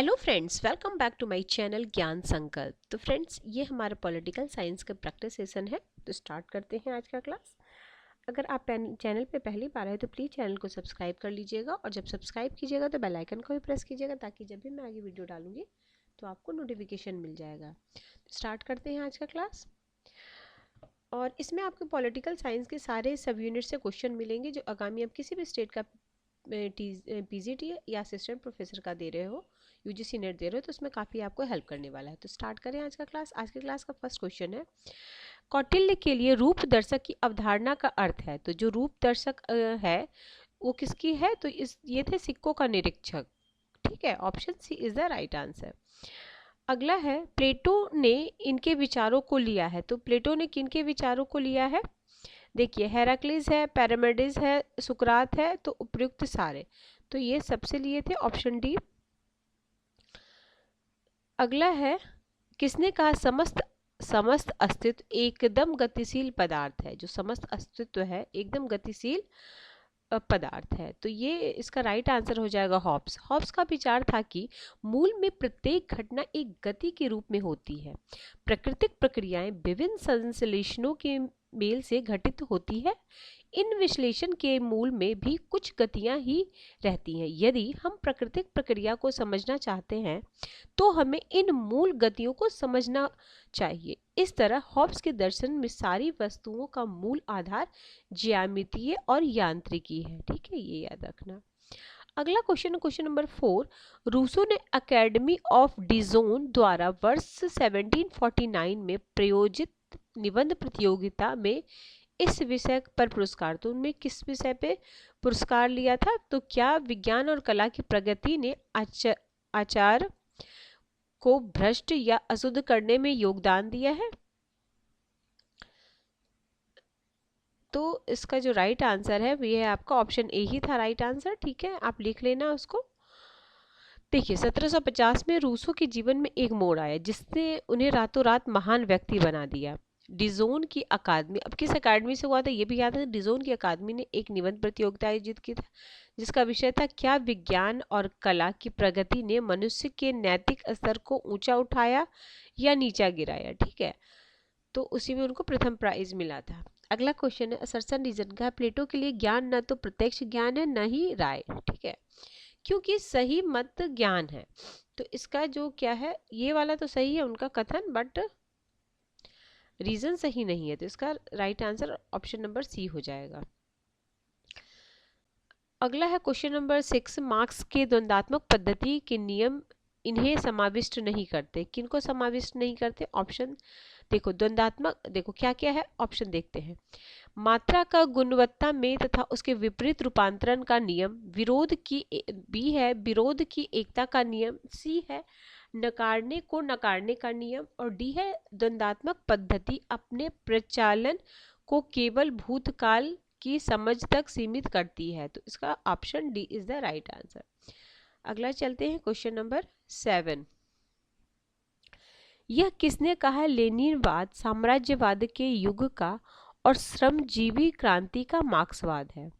Hello friends, welcome back to my channel Gyan Sankalp. तो friends, ये हमारा पॉलिटिकल साइंस का प्रैक्टिस सेशन है। तो स्टार्ट करते हैं आज का क्लास। अगर आप चैनल पे पहली बार आए तो प्लीज़ चैनल को सब्सक्राइब कर लीजिएगा, और जब सब्सक्राइब कीजिएगा तो बेल आइकन को भी प्रेस कीजिएगा, ताकि जब भी मैं आगे वीडियो डालूंगी तो आपको नोटिफिकेशन मिल जाएगा। तो स्टार्ट करते हैं आज का क्लास। और इसमें आपको पॉलिटिकल साइंस के सारे सब यूनिट से क्वेश्चन मिलेंगे, जो आगामी आप किसी भी स्टेट का पीजीटी या असिस्टेंट प्रोफेसर का दे रहे हो, यूजीसी नेट दे रहे हो, तो उसमें काफ़ी आपको हेल्प करने वाला है। तो स्टार्ट करें आज का क्लास। आज के क्लास का फर्स्ट क्वेश्चन है, कौटिल्य के लिए रूप दर्शक की अवधारणा का अर्थ है। तो जो रूप दर्शक है वो किसकी है? तो ये थे सिक्कों का निरीक्षक। ठीक है, option C is the right answer. अगला है, प्लेटो ने इनके विचारों को लिया है। तो प्लेटो ने किनके विचारों को लिया है? देखिए, हेराक्लिस है, पैरामेडिस है, सुकरात है, तो उपयुक्त सारे। तो ये सबसे लिए थे, ऑप्शन डी। अगला है, किसने कहा समस्त समस्त अस्तित्व एकदम गतिशील पदार्थ है? जो समस्त अस्तित्व है एकदम गतिशील पदार्थ है। तो ये इसका राइट आंसर हो जाएगा हॉब्स। हॉब्स का विचार था कि मूल में प्रत्येक घटना एक गति के रूप में होती है। प्राकृतिक प्रक्रियाएं विभिन्न संश्लेषणों के मेल से घटित होती है। इन विश्लेषण के मूल में भी कुछ गतियां ही रहती हैं। यदि हम प्राकृतिक प्रक्रिया को समझना चाहते हैं तो हमें इन मूल गतियों को समझना चाहिए। इस तरह हॉब्स के दर्शन में सारी वस्तुओं का मूल आधार ज्यामितीय और यांत्रिकी है। ठीक है, ये याद रखना। अगला क्वेश्चन, क्वेश्चन नंबर 4। रूसो ने अकेडमी ऑफ डिजोन द्वारा वर्ष 1749 में प्रायोजित निबंध प्रतियोगिता में इस विषय पर पुरस्कार, तो उनमें किस विषय पे पुरस्कार लिया था? तो क्या विज्ञान और कला की प्रगति ने आचार को भ्रष्ट या अशुद्ध करने में योगदान दिया है? तो इसका जो राइट आंसर है वो है आपका ऑप्शन ए ही था राइट आंसर। ठीक है, आप लिख लेना उसको। देखिए, 1750 में रूसो के जीवन में एक मोड़ आया जिसने उन्हें रातों रात महान व्यक्ति बना दिया। डिजोन की अकादमी, अब किस अकादमी से हुआ था ये भी याद है। डिजोन की अकादमी ने एक निबंध प्रतियोगिता आयोजित की था जिसका विषय था, क्या विज्ञान और कला की प्रगति ने मनुष्य के नैतिक स्तर को ऊंचा उठाया या नीचा गिराया? ठीक है, तो उसी में उनको प्रथम प्राइज मिला था। अगला क्वेश्चन है, असर्सन रीजन का, प्लेटो के लिए ज्ञान न तो प्रत्यक्ष ज्ञान है न ही राय। ठीक है, क्योंकि सही मत ज्ञान है। तो इसका जो क्या है, ये वाला तो सही है उनका कथन, बट रीजन सही नहीं है। तो इसका right answer option number C हो जाएगा। अगला है क्वेश्चन नंबर 6। मार्क्स के द्वंद्वात्मक पद्धति के नियम इन्हें समाविष्ट नहीं करते। किनको समाविष्ट नहीं करते? ऑप्शन देखो, द्वंद्वात्मक देखो क्या क्या है, ऑप्शन देखते हैं। मात्रा का गुणवत्ता में तथा उसके विपरीत रूपांतरण का नियम, विरोध की बी है विरोध की एकता का नियम, सी है नकारने को नकारने का नियम, और डी है द्वंद्वात्मक पद्धति अपने प्रचालन को केवल भूतकाल की समझ तक सीमित करती है। तो इसका option D is the right answer. अगला चलते हैं, क्वेश्चन नंबर 7। यह किसने कहा लेनिनवाद साम्राज्यवाद के युग का और श्रमजीवी क्रांति का मार्क्सवाद है?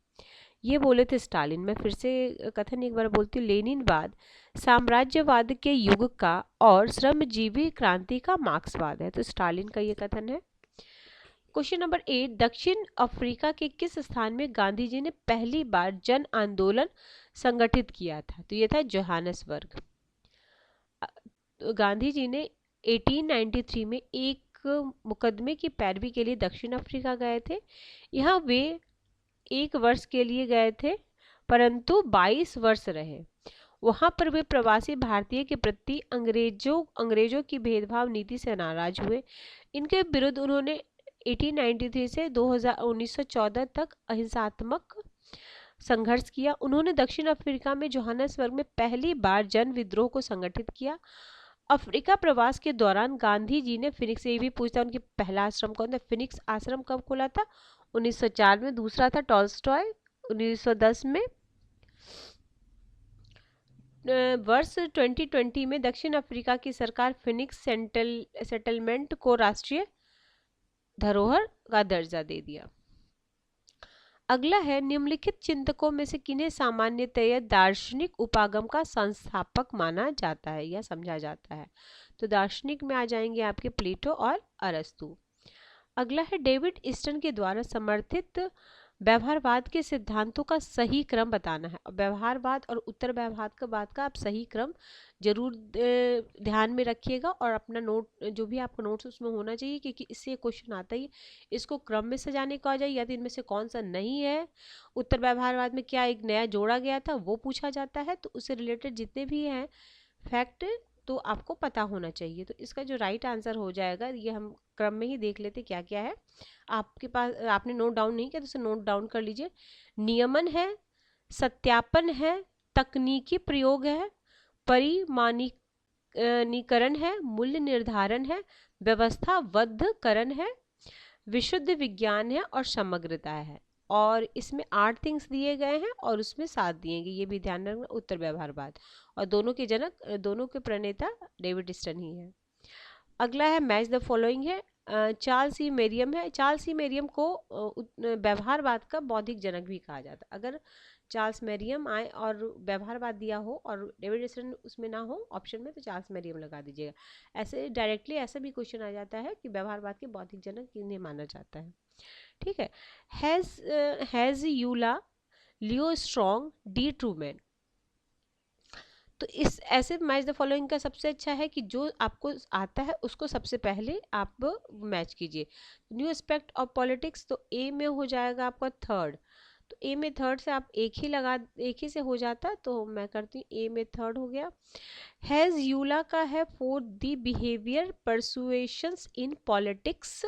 ये बोले थे स्टालिन। मैं फिर से कथन एक बार बोलती हूँ, लेनिनवाद साम्राज्यवाद के युग का और श्रमजीवी क्रांति का मार्क्सवाद है। तो स्टालिन का ये कथन है। Question number 8। दक्षिण अफ्रीका के किस स्थान में गांधी जी ने पहली बार जन आंदोलन संगठित किया था? तो ये था जोहानसबर्ग। तो गांधी जी ने 1893 में एक मुकदमे की पैरवी के लिए दक्षिण अफ्रीका गए थे। यहाँ वे 1 वर्ष के लिए गए थे, परंतु 22 वर्ष रहे। वहां पर वे प्रवासी भारतीय के प्रति अंग्रेजों की भेदभाव नीति से नाराज हुए। इनके विरुद्ध उन्होंने 1893 से 1914 तक अहिंसात्मक संघर्ष किया। उन्होंने दक्षिण अफ्रीका में जोहानसबर्ग में पहली बार जन विद्रोह को संगठित किया। अफ्रीका प्रवास के दौरान गांधी जी ने फिनिक्स, ये भी पूछता उनकी पहला आश्रम कौन था? फिनिक्स आश्रम कब खोला था? 1904 में। दूसरा था टॉल्स्टॉय 1910 में। वर्ष 2020 में दक्षिण अफ्रीका की सरकार फिनिक्स सेटलमेंट को राष्ट्रीय धरोहर का दर्जा दे दिया। अगला है निम्नलिखित चिंतकों में से किन्हें सामान्यतया दार्शनिक उपागम का संस्थापक माना जाता है या समझा जाता है। तो दार्शनिक में आ जाएंगे आपके प्लेटो और अरस्तु। अगला है डेविड ईस्टन के द्वारा समर्थित व्यवहारवाद के सिद्धांतों का सही क्रम बताना है। व्यवहारवाद और उत्तर व्यवहारवाद का आप सही क्रम जरूर ध्यान में रखिएगा और अपना नोट जो भी आपका नोट्स उसमें होना चाहिए, क्योंकि इससे क्वेश्चन आता ही इसको क्रम में सजाने को आ जाए या तो इनमें से कौन सा नहीं है। उत्तर व्यवहारवाद में क्या एक नया जोड़ा गया था वो पूछा जाता है, तो उससे रिलेटेड जितने भी हैं फैक्ट तो आपको पता होना चाहिए। तो इसका जो राइट आंसर हो जाएगा, ये हम क्रम में ही देख लेते क्या क्या है। आपके पास आपने नोट डाउन नहीं किया तो उसे नोट डाउन कर लीजिए। नियमन है, सत्यापन है, तकनीकी प्रयोग है, परिमाणीकरण है, मूल्य निर्धारण है, व्यवस्थाबद्धकरण है, विशुद्ध विज्ञान है और समग्रता है। और इसमें 8 थिंग्स दिए गए हैं और उसमें 7 दिए गए, ये भी ध्यान रखना। उत्तर व्यवहारवाद और दोनों के जनक दोनों के प्रणेता डेविड ईस्टन ही है। अगला है मैच द फॉलोइंग है। चार्ल्स ई मेरियम है। चार्ल्स ई मेरियम को व्यवहारवाद का बौद्धिक जनक भी कहा जाता है। अगर चार्ल्स मेरियम आए और व्यवहारवाद दिया हो और डेविड ईस्टन उसमें ना हो ऑप्शन में, तो चार्ल्स मेरियम लगा दीजिएगा। ऐसे डायरेक्टली ऐसा भी क्वेश्चन आ जाता है कि व्यवहारवाद के बौद्धिक जनक किन्हें माना जाता है। ठीक है। Heinz Eulau, Leo Strong, D Truman. तो इस ऐसे मैच द फॉलोइंग का सबसे अच्छा है कि जो आपको आता है उसको सबसे पहले आप मैच कीजिए। न्यू एस्पेक्ट ऑफ पॉलिटिक्स, तो ए में हो जाएगा आपका थर्ड। तो ए में थर्ड से आप एक ही से हो जाता, तो मैं करती हूँ ए में थर्ड हो गया। हैज यूला का है for the behaviour persuasions in politics.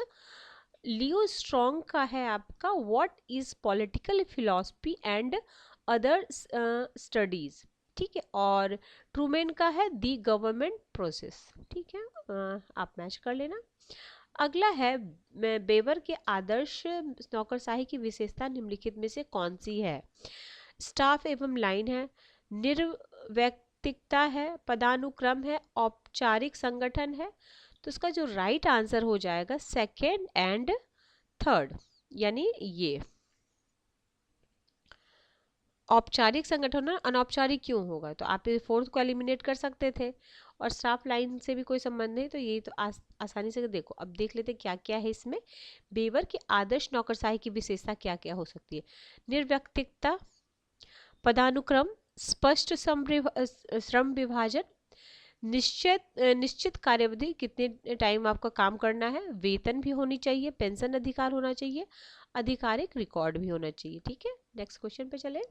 Leo Strong का है आपका what is political philosophy and other studies. ठीक है। और ट्रूमैन का है दी गवर्नमेंट प्रोसेस। ठीक है, आप मैच कर लेना। अगला है बेवर के आदर्श नौकरशाही की विशेषता निम्नलिखित में से कौन सी है। स्टाफ एवं लाइन है, निर्वैयक्तिकता है, पदानुक्रम है, औपचारिक संगठन है। तो इसका जो राइट आंसर हो जाएगा सेकेंड एंड थर्ड, यानी ये औपचारिक संगठन है, अनौपचारिक क्यों होगा। तो आप फोर्थ को एलिमिनेट कर सकते थे और स्टाफ लाइन से भी कोई संबंध नहीं, तो ये तो आसानी से देखो। अब देख लेते क्या क्या है इसमें। बेवर की आदर्श नौकरशाही की विशेषता क्या क्या हो सकती है। निर्व्यक्तिकता, पदानुक्रम, स्पष्ट श्रम विभाजन, निश्चित कार्यावधि, कितने टाइम आपका काम करना है, वेतन भी होनी चाहिए, पेंशन अधिकार होना चाहिए, आधिकारिक रिकॉर्ड भी होना चाहिए। ठीक है, नेक्स्ट क्वेश्चन पे चले।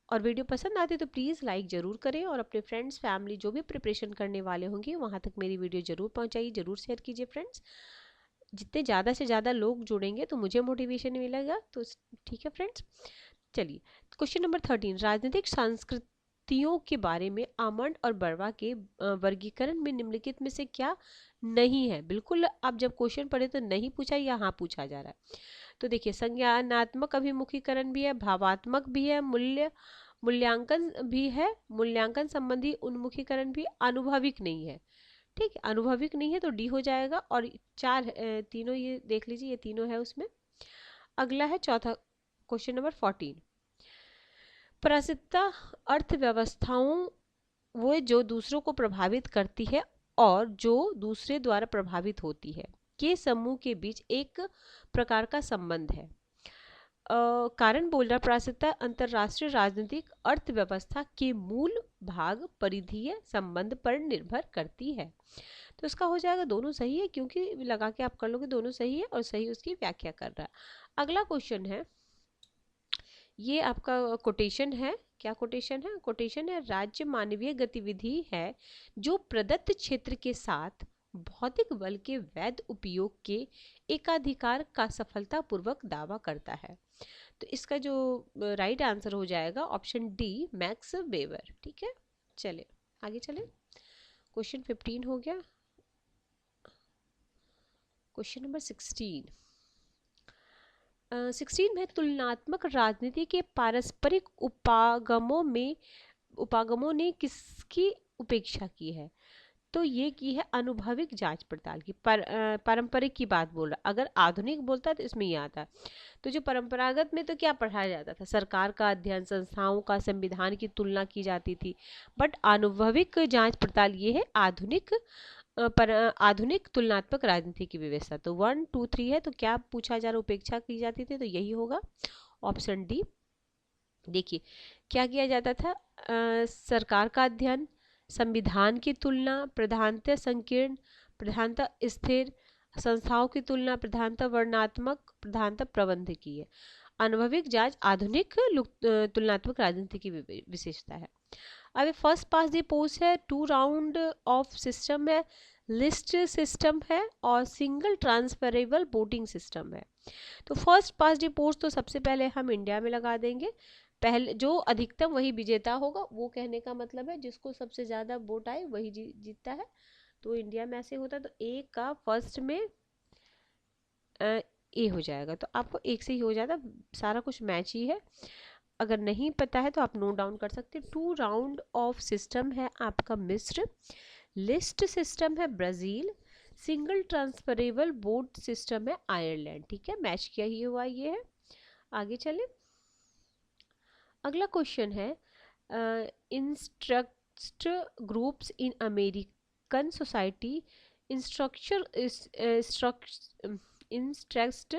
और वीडियो पसंद आती तो प्लीज़ लाइक ज़रूर करें और अपने फ्रेंड्स फैमिली जो भी प्रिपरेशन करने वाले होंगे वहाँ तक मेरी वीडियो ज़रूर पहुँचाइए, ज़रूर शेयर कीजिए फ्रेंड्स। जितने ज़्यादा से ज़्यादा लोग जुड़ेंगे तो मुझे मोटिवेशन मिलेगा। तो ठीक है फ्रेंड्स, चलिए क्वेश्चन नंबर 13। राजनीतिक संस्कृतियों के बारे में आमंड और बर्वा के वर्गीकरण में निम्नलिखित में से क्या नहीं है। बिल्कुल आप जब क्वेश्चन पढ़े तो नहीं पूछा या हाँ पूछा जा रहा है। तो देखिए संज्ञानात्मक अभिमुखीकरण भी है, भावात्मक भी है, मूल्यांकन भी है, मूल्यांकन संबंधी उन्मुखीकरण भी, अनुभविक नहीं है। ठीक है, अनुभविक नहीं है तो डी हो जाएगा। और चार तीनों ये देख लीजिए, ये तीनों है उसमें। अगला है चौथा क्वेश्चन नंबर 14। परासिकता अर्थव्यवस्थाओं वो जो दूसरों को प्रभावित करती है और जो दूसरे द्वारा प्रभावित होती है के समूह के बीच एक प्रकार का संबंध है। कारण बोल रहा परासिकता अंतरराष्ट्रीय राजनीतिक अर्थव्यवस्था के मूल भाग परिधीय संबंध पर निर्भर करती है। तो इसका हो जाएगा दोनों सही है, क्योंकि लगा के आप कर लोगे दोनों सही है और सही उसकी व्याख्या कर रहा है। अगला क्वेश्चन है, ये आपका कोटेशन है। क्या कोटेशन है? कोटेशन है राज्य मानवीय गतिविधि है जो प्रदत्त क्षेत्र के साथ भौतिक बल के वैध उपयोग के एकाधिकार का सफलतापूर्वक दावा करता है। तो इसका जो राइट आंसर हो जाएगा ऑप्शन डी, मैक्स वेबर। ठीक है, चले आगे चले। क्वेश्चन 15 हो गया। Question number 16। 16 में तुलनात्मक राजनीति के पारस्परिक उपागमों ने किसकी उपेक्षा की है। तो ये की है अनुभविक जांच पड़ताल की। पारंपरिक की बात बोल रहा, अगर आधुनिक बोलता है तो इसमें ये आता है। तो जो परंपरागत में तो क्या पढ़ाया जाता था, सरकार का अध्ययन, संस्थाओं का, संविधान की तुलना की जाती थी। बट अनुभविक जांच पड़ताल ये है आधुनिक आधुनिक तुलनात्मक राजनीति की व्यवस्था। तो 1 2 3 है, तो क्या पूछा जा रहा, उपेक्षा की जाती थी, तो यही होगा ऑप्शन डी। देखिए क्या किया जाता था, सरकार का अध्ययन, संविधान की तुलना, प्रधानतः संकीर्ण, प्रधानतः स्थिर, संस्थाओं की तुलना, प्रधानतः वर्णनात्मक, प्रधानतः प्रबंधकीय। अनुभविक जांच आधुनिक तुलनात्मक राजनीति की विशेषता है। अब फर्स्ट पास द पोस्ट है, 2 राउंड ऑफ सिस्टम है, लिस्ट सिस्टम है और सिंगल ट्रांसफरेबल वोटिंग सिस्टम है। तो फर्स्ट पास द पोस्ट तो सबसे पहले हम इंडिया में लगा देंगे। पहले जो अधिकतम वही विजेता होगा, वो कहने का मतलब है जिसको सबसे ज़्यादा वोट आए वही जीतता है। तो इंडिया में ऐसे होता है, तो ए का फर्स्ट में ए हो जाएगा, तो आपको एक से ही हो जाता, सारा कुछ मैच ही है। अगर नहीं पता है तो आप नोट डाउन कर सकते हैं। 2 राउंड ऑफ सिस्टम है आपका मिस्र, लिस्ट सिस्टम है Brazil, single transferable vote system है आयरलैंड। ठीक है, मैच किया ही हुआ ये है। आगे चले, अगला क्वेश्चन है, instruct groups in American society, instructure interest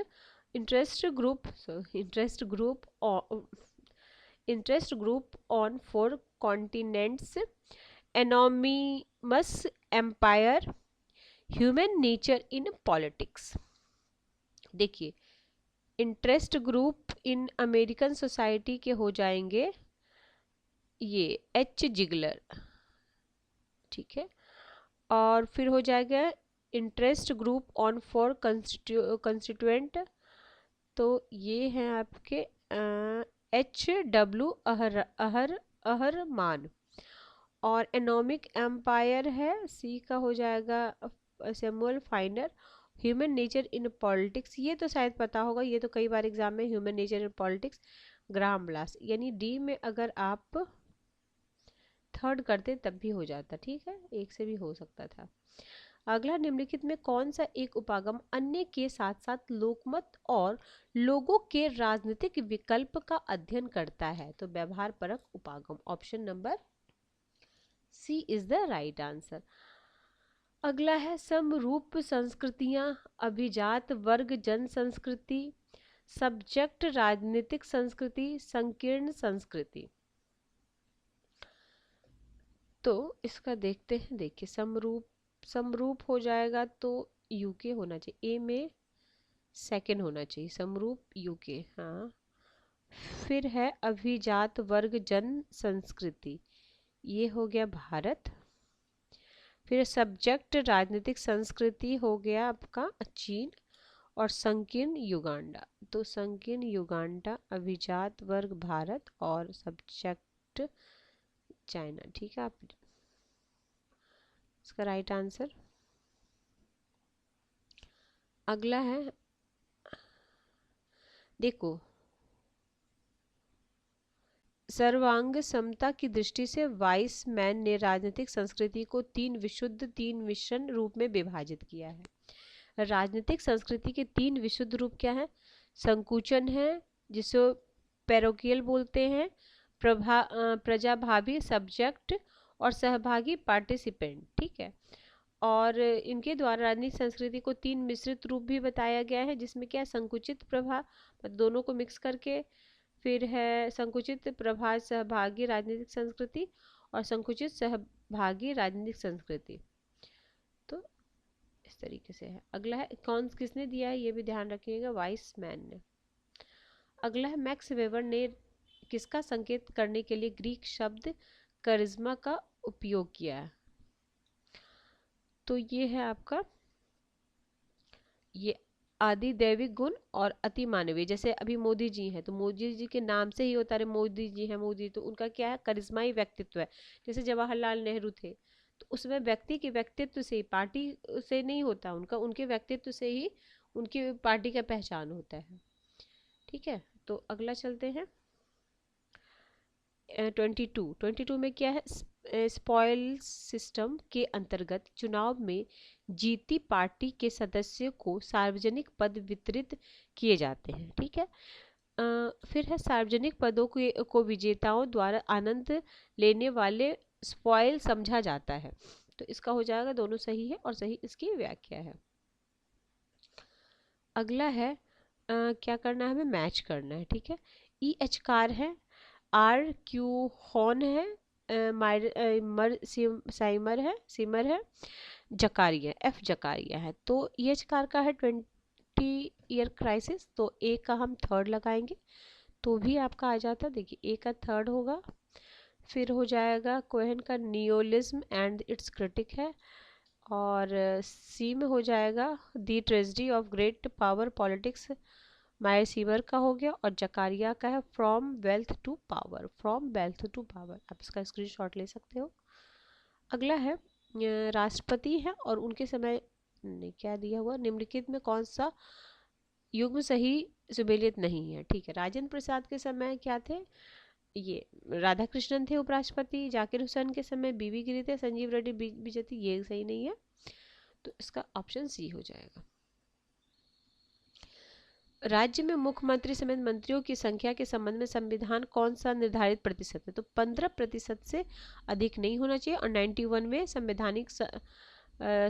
interest group on 4 continents, anonymous empire, human nature in politics. देखिए interest group in American society के हो जाएंगे ये एच जिगलर, ठीक है, और फिर हो जाएगा इंटरेस्ट ग्रुप ऑन 4 कंस्टिट्यूएंट, तो ये हैं आपके एच डब्ल्यू अहरमान, और एनोमिक एम्पायर है सी का हो जाएगा Samuel Finer, human nature in politics ये तो शायद पता होगा, ये तो कई बार एग्जाम में human nature in politics Graham Wallas, यानी डी में अगर आप थर्ड करते तब भी हो जाता। ठीक है, एक से भी हो सकता था। अगला, निम्नलिखित में कौन सा एक उपागम अन्य के साथ साथ लोकमत और लोगों के राजनीतिक विकल्प का अध्ययन करता है? तो व्यवहार परक उपागम, option number C is the right answer. अगला है, समरूप संस्कृतियां, अभिजात वर्ग जन संस्कृति, सब्जेक्ट राजनीतिक संस्कृति, संकीर्ण संस्कृति। तो इसका देखते हैं। देखिए समरूप हो जाएगा तो यूके होना चाहिए, ए में सेकंड होना चाहिए, समरूप यूके। हाँ, फिर है अभिजात वर्ग जन संस्कृति, ये हो गया भारत। फिर सब्जेक्ट राजनीतिक संस्कृति हो गया आपका चीन, और संकीर्ण युगांडा। तो संकीर्ण युगांडा, अभिजात वर्ग भारत और सब्जेक्ट चाइना। ठीक है, आप इसका राइट आंसर। अगला है, देखो सर्वांग समता की दृष्टि से वाइस मैन ने राजनीतिक संस्कृति को 3 विशुद्ध 3 मिश्रण रूप में विभाजित किया है। राजनीतिक संस्कृति के 3 विशुद्ध रूप क्या है? संकुचन है, जिसे पैरोकियल बोलते हैं, प्रजाभावी सब्जेक्ट, और सहभागी पार्टिसिपेंट। ठीक है, और इनके द्वारा राजनीतिक संस्कृति को 3 मिश्रित रूप भी बताया गया है, जिसमें क्या है, संकुचित प्रभा, दोनों को मिक्स करके, फिर है संकुचित प्रभा सहभागी राजनीतिक संस्कृति, और संकुचित सहभागी राजनीतिक संस्कृति। तो इस तरीके से है। अगला है, कौन किसने दिया है ये भी ध्यान रखिएगा, वाइस मैन ने। अगला है, मैक्स वेबर ने किसका संकेत करने के लिए ग्रीक शब्द करिश्मा का उपयोग किया है? तो ये है आपका ये आदि दैविक गुण और अति मानवीय। जैसे अभी मोदी जी हैं, तो मोदी जी के नाम से ही होता है मोदी जी हैं, मोदी, तो उनका क्या है, करिश्माई व्यक्तित्व है। जैसे जवाहरलाल नेहरू थे, तो उसमें व्यक्ति के व्यक्तित्व से ही, पार्टी से नहीं होता उनका, उनके व्यक्तित्व से ही उनकी पार्टी का पहचान होता है। ठीक है, तो अगला चलते हैं 22 में क्या है, स्पॉइल सिस्टम के अंतर्गत चुनाव में जीती पार्टी के सदस्यों को सार्वजनिक पद वितरित किए जाते हैं। ठीक है। फिर है सार्वजनिक पदों को विजेताओं द्वारा आनंद लेने वाले स्पॉइल समझा जाता है। तो इसका हो जाएगा, दोनों सही है और सही इसकी व्याख्या है। अगला है क्या करना है, हमें मैच करना है। ठीक है। ई एच कार है, आर क्यू हॉर्न है, सीमर है, जकारिया, एफ जकारिया है। तो ई एच कार का है 20 ईयर क्राइसिस, तो ए का हम थर्ड लगाएंगे तो भी आपका आ जाता। देखिए ए का थर्ड होगा। फिर हो जाएगा कोहेन का नियोलिज्म एंड इट्स क्रिटिक है, और सी में हो जाएगा the tragedy of great power politics, Mearsheimer का हो गया। और जकारिया का है from wealth to power, from wealth to power. आप इसका स्क्रीनशॉट ले सकते हो। अगला है राष्ट्रपति है और उनके समय नहीं, क्या दिया हुआ, निम्नलिखित में कौन सा युग्म सही सुमेलित नहीं है। ठीक है। राजेंद्र प्रसाद के समय क्या थे, ये राधा कृष्णन थे उपराष्ट्रपति। जाकिर हुसैन के समय बीवी गिरी थे, संजीव रेड्डी बीजेपी, ये सही नहीं है। तो इसका ऑप्शन सी हो जाएगा। राज्य में मुख्यमंत्री समेत मंत्रियों की संख्या के संबंध में संविधान कौन सा निर्धारित प्रतिशत है, तो 15% से अधिक नहीं होना चाहिए। और 91 में संवैधानिक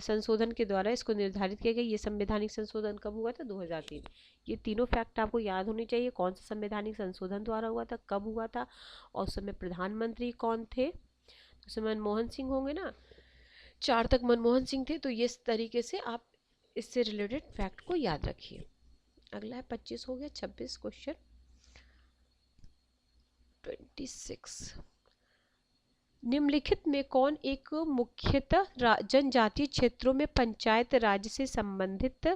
संशोधन के द्वारा इसको निर्धारित किया गया। ये संवैधानिक संशोधन कब हुआ था, 2003। ये तीनों फैक्ट आपको याद होने चाहिए, कौन सा संवैधानिक संशोधन द्वारा हुआ था, कब हुआ था, और उस समय प्रधानमंत्री कौन थे। उस समय मनमोहन सिंह होंगे ना, 4 तक मनमोहन सिंह थे। तो ये इस तरीके से आप इससे रिलेटेड फैक्ट को याद रखिए। अगला है 25 हो गया। 26 क्वेश्चन 26, निम्नलिखित में कौन एक मुख्यतः जनजातीय क्षेत्रों में पंचायत राज से संबंधित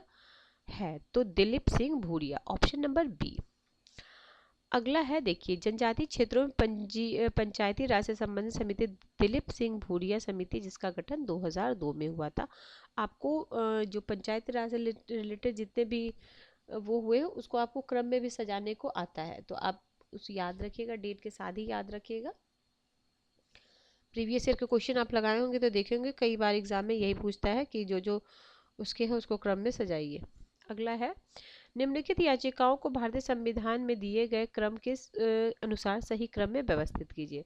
है, तो Dilip Singh Bhuria, option number B. अगला है देखिए, जनजातीय क्षेत्रों में पंचायती राज से संबंधित समिति दिलीप सिंह भूरिया समिति, जिसका गठन 2002 में हुआ था। आपको जो पंचायती राज से रिलेटेड जितने भी वो हुए उसको आपको क्रम में भी सजाने को आता है, तो आप उस याद रखिएगा, डेट के साथ ही याद रखिएगा। प्रीवियस ईयर के क्वेश्चन आप लगाए होंगे तो देखे होंगे, कई बार एग्जाम में यही पूछता है कि जो जो उसके हैं उसको क्रम में सजाइए। अगला है, निम्नलिखित याचिकाओं को भारतीय संविधान में दिए गए क्रम के अनुसार सही क्रम में व्यवस्थित कीजिए।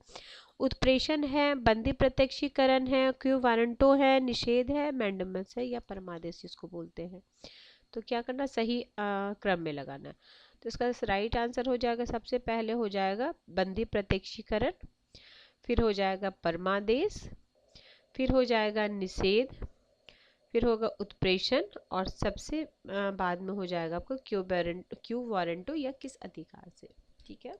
उत्प्रेषण है, बंदी प्रत्यक्षीकरण है, क्यू वारंटो है, निषेध है, मैंडमस है, या परमादेश जिसको बोलते हैं। तो क्या करना, सही क्रम में लगाना। तो इसका राइट आंसर हो जाएगा, सबसे पहले हो जाएगा बंदी प्रत्यक्षीकरण, फिर हो जाएगा परमादेश, फिर हो जाएगा निषेध, फिर होगा उत्प्रेषण, और सबसे बाद में हो जाएगा आपको क्यू वारंटो या किस अधिकार से। ठीक है।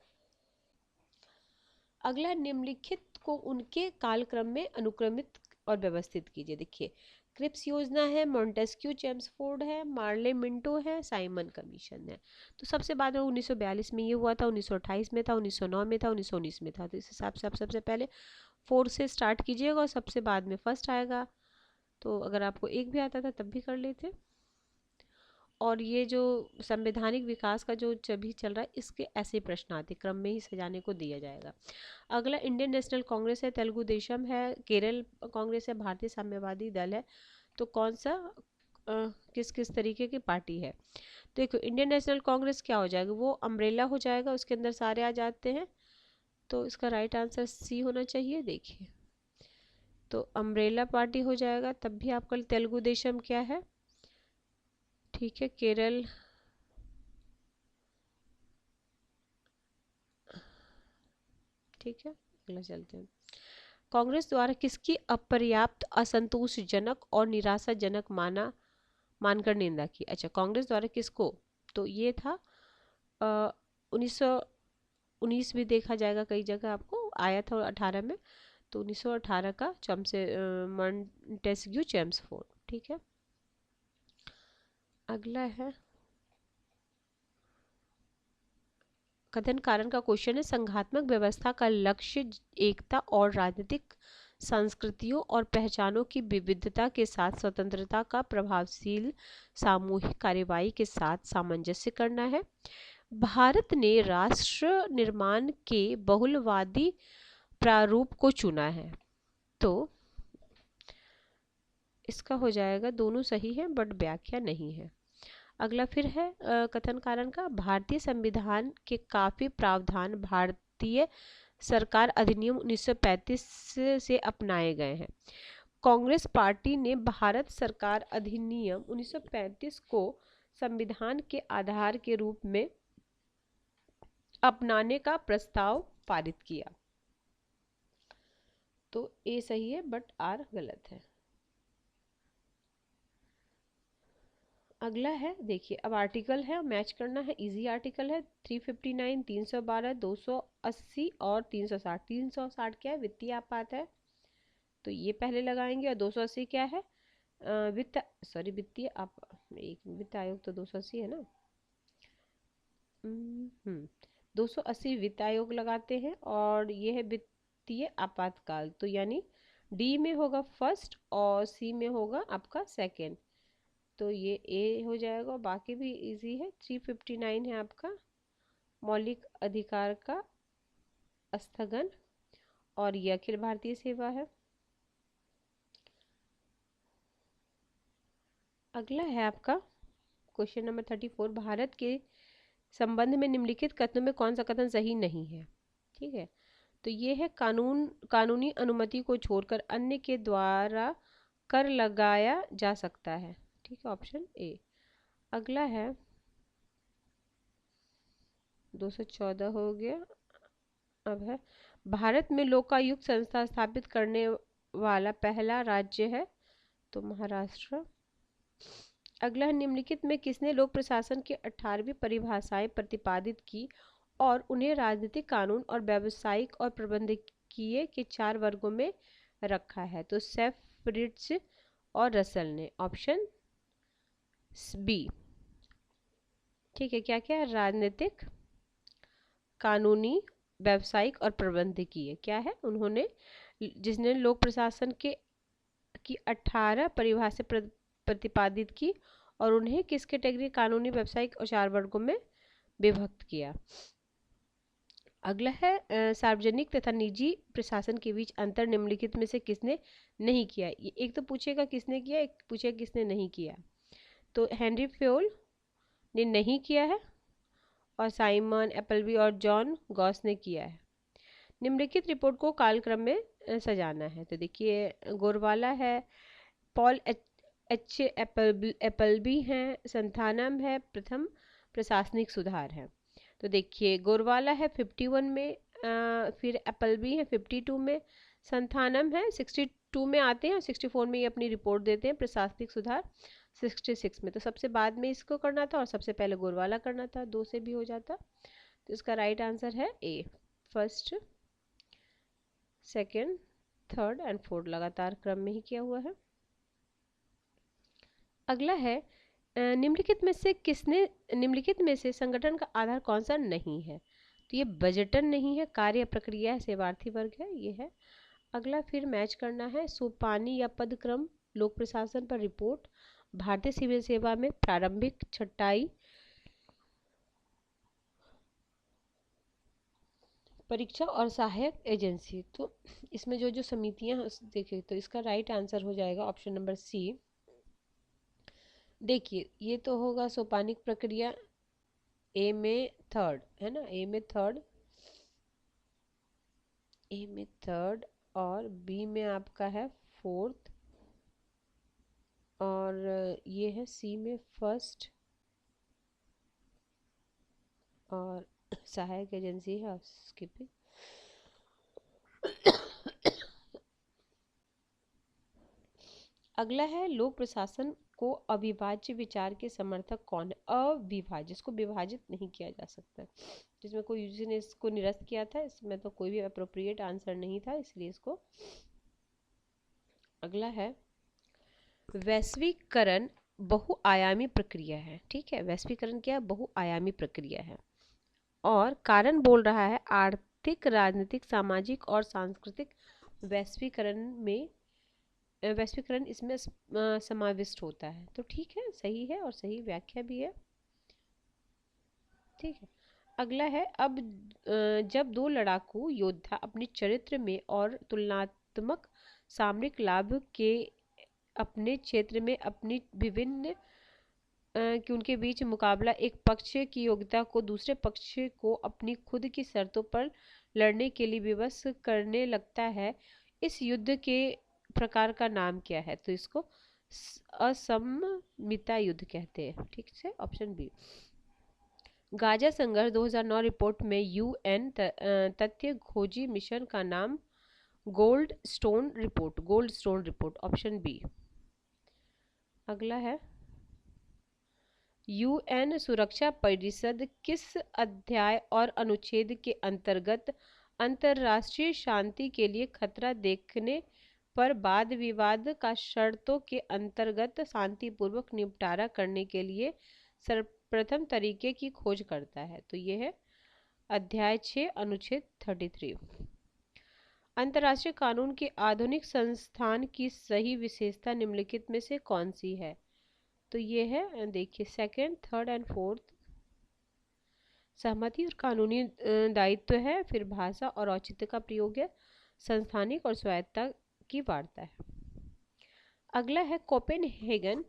अगला, निम्नलिखित को उनके कालक्रम में अनुक्रमित और व्यवस्थित कीजिए। देखिए, क्रिप्स योजना है, मॉन्टेस्क्यू चेम्सफोर्ड है, मार्ले मिंटो है, साइमन कमीशन है। तो सबसे बाद में 1942 में ये हुआ था, 1928 में था, 1909 में था, 1919 में था। तो इस हिसाब से आप सबसे पहले 4 से स्टार्ट कीजिएगा और सबसे बाद में फर्स्ट आएगा। तो अगर आपको एक भी आता था तब भी कर लेते। और ये जो संवैधानिक विकास का जो भी चल रहा है, इसके ऐसे प्रश्न आते क्रम में ही सजाने को दिया जाएगा। अगला इंडियन नेशनल कांग्रेस है, तेलुगु देशम है, केरल कांग्रेस है, भारतीय साम्यवादी दल है। तो कौन सा किस किस तरीके की पार्टी है। देखो, इंडियन नेशनल कांग्रेस क्या हो जाएगा, वो अम्ब्रेला हो जाएगा, उसके अंदर सारे आ जाते हैं। तो इसका राइट आंसर सी होना चाहिए। देखिए, तो अम्ब्रेला पार्टी हो जाएगा। तब भी आपका तेलुगु देशम क्या है, ठीक है, केरल, ठीक है। अगला चलते हैं, कांग्रेस द्वारा किसकी अपर्याप्त, असंतोषजनक और निराशाजनक मानकर निंदा की। अच्छा, कांग्रेस द्वारा किसको, तो ये था 1919 भी देखा जाएगा, कई जगह आपको आया था 18 में। तो 1918 का मॉन्टेस्क्यू चेम्सफोर्ड। ठीक है। अगला है, कथन कारण का क्वेश्चन है, संघात्मक व्यवस्था का लक्ष्य एकता और राजनीतिक संस्कृतियों और पहचानों की विविधता के साथ स्वतंत्रता का प्रभावशील सामूहिक कार्यवाही के साथ सामंजस्य करना है। भारत ने राष्ट्र निर्माण के बहुलवादी प्रारूप को चुना है। तो इसका हो जाएगा, दोनों सही है बट व्याख्या नहीं है। अगला फिर है कथन कारण का, भारतीय संविधान के काफी प्रावधान भारतीय सरकार अधिनियम 1935 से अपनाए गए हैं। कांग्रेस पार्टी ने भारत सरकार अधिनियम 1935 को संविधान के आधार के रूप में अपनाने का प्रस्ताव पारित किया। तो ए सही है बट आर गलत है। अगला है, देखिए अब आर्टिकल है, मैच करना है, इजी आर्टिकल है। 359, 312, 280 और 360। 360 क्या है, वित्तीय आपात है, तो ये पहले लगाएंगे। और 280 क्या है, वित्तीय आप, एक वित्त आयोग तो 280 है ना। 280 वित्त आयोग लगाते हैं। और ये है वित्तीय आपातकाल, तो यानी डी में होगा फर्स्ट और सी में होगा आपका सेकेंड, तो ये ए हो जाएगा। और बाकी भी इजी है। 359 है आपका मौलिक अधिकार का स्थगन, और ये अखिल भारतीय सेवा है। अगला है आपका क्वेश्चन नंबर 34, भारत के संबंध में निम्नलिखित कथनों में कौन सा कथन सही नहीं है। ठीक है, तो ये है कानूनी अनुमति को छोड़कर अन्य के द्वारा कर लगाया जा सकता है। ठीक है, ऑप्शन ए। अगला है 214 हो गया। अब है, भारत में लोकायुक्त संस्था स्थापित करने वाला पहला राज्य है, तो महाराष्ट्र। अगला है, निम्नलिखित में किसने लोक प्रशासन की 18वीं परिभाषाएं प्रतिपादित की और उन्हें राजनीतिक, कानून और व्यावसायिक और प्रबंधकीय के 4 वर्गों में रखा है। तो सेफरिड्स और रसल ने, ऑप्शन बी। ठीक है, क्या क्या है, राजनीतिक, कानूनी, व्यावसायिक और प्रबंधकीय। क्या है, उन्होंने, जिसने लोक प्रशासन के की 18 परिभाषा प्रतिपादित की और उन्हें किस कैटेगरी, कानूनी, व्यावसायिक और 4 वर्गों में विभक्त किया। अगला है, सार्वजनिक तथा निजी प्रशासन के बीच अंतर निम्नलिखित में से किसने नहीं किया। ये एक तो पूछेगा किसने किया, एक पूछेगा किसने नहीं किया। तो हेनरी फ्योल ने नहीं किया है, और साइमन एप्पलबी और जॉन गॉस ने किया है। निम्नलिखित रिपोर्ट को कालक्रम में सजाना है। तो देखिए, गोरवाला है, पॉल एच एप्पलबी है, संथानम है, प्रथम प्रशासनिक सुधार है। तो देखिए, गोरवाला है 51 में, फिर एप्पलबी है 52 में, संथानम है 62 में आते हैं, और 64 में ये अपनी रिपोर्ट देते हैं, प्रशासनिक सुधार 66 में। तो सबसे बाद में इसको करना था और सबसे पहले गोरवाला करना था, 2 से भी हो जाता। तो इसका राइट आंसर है A, first, second, third and fourth लगातार क्रम में ही किया हुआ है। अगला है, निम्नलिखित में से संगठन का आधार कौन सा नहीं है। तो ये बजटन नहीं है, कार्य प्रक्रिया है, सेवार्थी वर्ग है, ये है। अगला फिर मैच करना है, सोपानी या पदक्रम लोक प्रशासन पर रिपोर्ट, भारतीय सिविल सेवा में प्रारंभिक छटाई, परीक्षा और सहायक एजेंसी। तो इसमें जो जो समितियां देखिए, तो इसका राइट आंसर हो जाएगा ऑप्शन नंबर सी। देखिए, ये तो होगा सोपानिक प्रक्रिया, ए में थर्ड है ना, ए में थर्ड और बी में आपका है फोर्थ, और ये है सी में फर्स्ट, और सहायक एजेंसी है उसके पे। अगला है, लोक प्रशासन को अविभाज्य विचार के समर्थक कौन है। अविभाज्य, जिसको विभाजित नहीं किया जा सकता, जिसमें कोई यूजी ने इसको निरस्त किया था, इसमें तो कोई भी अप्रोप्रिएट आंसर नहीं था, इसलिए इसको। अगला है, वैश्वीकरण बहुआयामी प्रक्रिया है। ठीक है, वैश्वीकरण क्या है, बहुआयामी प्रक्रिया है, और कारण बोल रहा है आर्थिक, राजनीतिक, सामाजिक और सांस्कृतिक वैश्वीकरण इसमें समाविष्ट होता है। तो ठीक है, सही है और सही व्याख्या भी है। ठीक है, अगला है, अब जब 2 लड़ाकू योद्धा अपने चरित्र में और तुलनात्मक सामरिक लाभ के अपने क्षेत्र में अपनी विभिन्न कि उनके बीच मुकाबला एक पक्ष की योग्यता को दूसरे पक्ष को अपनी खुद की शर्तों पर लड़ने के लिए विवश करने लगता है। इस युद्ध के प्रकार का नाम क्या है? तो इसको असममिता युद्ध कहते हैं। ठीक है, ऑप्शन बी। गाजा संघर्ष 2009 रिपोर्ट में यूएन तथ्य खोजी मिशन का नाम Goldstone report, option B. अगला है, यूएन सुरक्षा परिषद किस अध्याय और अनुच्छेद के अंतर्गत अंतर्राष्ट्रीय शांति के लिए खतरा देखने पर वाद विवाद का शर्तों के अंतर्गत शांतिपूर्वक निपटारा करने के लिए सर्वप्रथम तरीके की खोज करता है? तो ये है अध्याय 6 अनुच्छेद 33। अंतर्राष्ट्रीय कानून के आधुनिक संस्थान की सही विशेषता निम्नलिखित में से कौन सी है? तो ये है, देखिए, सेकंड, थर्ड एंड फोर्थ। सहमति और कानूनी दायित्व है, फिर भाषा और औचित्य का प्रयोग है, संस्थानिक और स्वायत्तता की वार्ता है। अगला है, कोपेनहेगन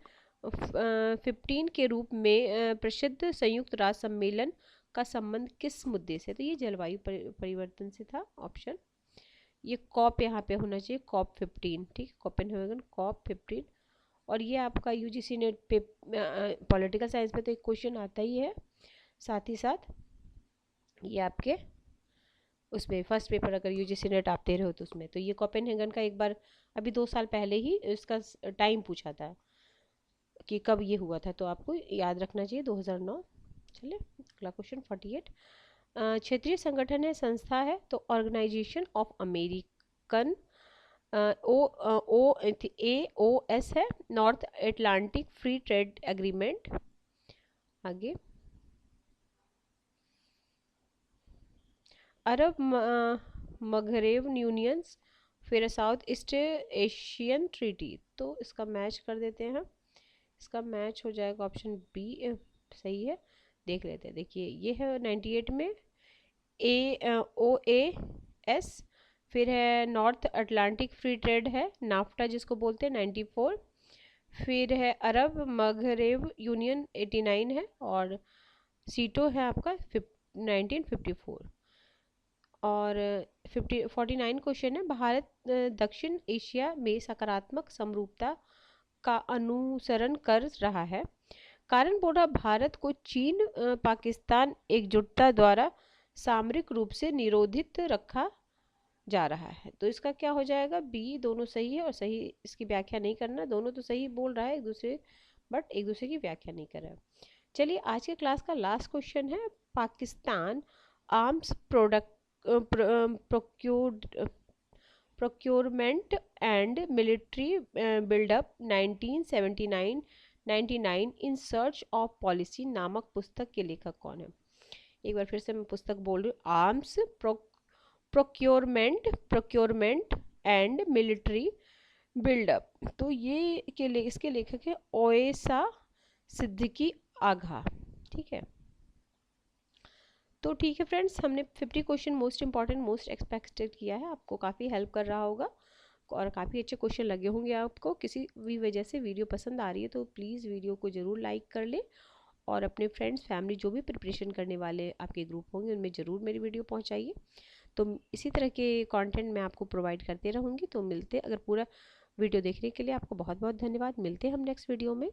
15 के रूप में प्रसिद्ध संयुक्त राष्ट्र सम्मेलन का संबंध किस मुद्दे से? तो ये जलवायु परिवर्तन से था, ऑप्शन। ये कॉप यहाँ पे होना चाहिए, कॉप 15। ठीक, कोपेनहेगन कॉप 15। और ये आपका यूजीसी नेट पे पॉलिटिकल साइंस में तो एक क्वेश्चन आता ही है, साथ ही साथ ये आपके उसमें फर्स्ट पेपर अगर यूजीसी नेट आप दे रहे हो तो उसमें, तो ये कोपेनहेगन का एक बार अभी 2 साल पहले ही इसका टाइम पूछा था कि कब ये हुआ था, तो आपको याद रखना चाहिए 2009। चलिए अगला क्वेश्चन 48। क्षेत्रीय संगठन है, संस्था है, तो ऑर्गेनाइजेशन ऑफ अमेरिकन AOS है, north Atlantic free trade agreement. आगे, अरब मगरेब यूनियंस, फिर साउथ ईस्ट एशियन ट्रीटी। तो इसका मैच कर देते हैं, इसका मैच हो जाएगा ऑप्शन बी, सही है। देख लेते हैं, देखिए ये है 98 में OAS, फिर है नॉर्थ अटलांटिक फ्री ट्रेड है, नाफ्टा जिसको बोलते हैं, 94, फिर है अरब मगरेब यूनियन 89 है, और सीटो है आपका 1954। और 49 क्वेश्चन है, भारत दक्षिण एशिया में सकारात्मक समरूपता का अनुसरण कर रहा है, कारण बोला भारत को चीन पाकिस्तान एकजुटता द्वारा सामरिक रूप से निरोधित रखा जा रहा है। तो इसका क्या हो जाएगा? बी। दोनों सही है, और सही इसकी व्याख्या नहीं करना, दोनों तो सही बोल रहा है एक दूसरे, बट एक दूसरे की व्याख्या नहीं कर रहा है। चलिए आज के क्लास का लास्ट क्वेश्चन है, Pakistan arms procurement and military buildup 1979-99 in search of policy नामक पुस्तक के लेखक कौन है? एक बार फिर से मैं पुस्तक बोल रही हूँ, arms procurement and military buildup. तो ये इसके लेखक है ओएसा सिद्दीकी आघा। ठीक है, तो ठीक है फ्रेंड्स, हमने 50 question most important most expected किया है, आपको काफ़ी हेल्प कर रहा होगा और काफ़ी अच्छे क्वेश्चन लगे होंगे आपको। किसी भी वजह से वीडियो पसंद आ रही है तो प्लीज़ वीडियो को ज़रूर लाइक कर लें, और अपने फ्रेंड्स फैमिली जो भी प्रिपरेशन करने वाले आपके ग्रुप होंगे उनमें ज़रूर मेरी वीडियो पहुँचाइए। तो इसी तरह के कंटेंट मैं आपको प्रोवाइड करते रहूँगी। तो मिलते, अगर पूरा वीडियो देखने के लिए आपको बहुत बहुत धन्यवाद। मिलते हैं हम नेक्स्ट वीडियो में।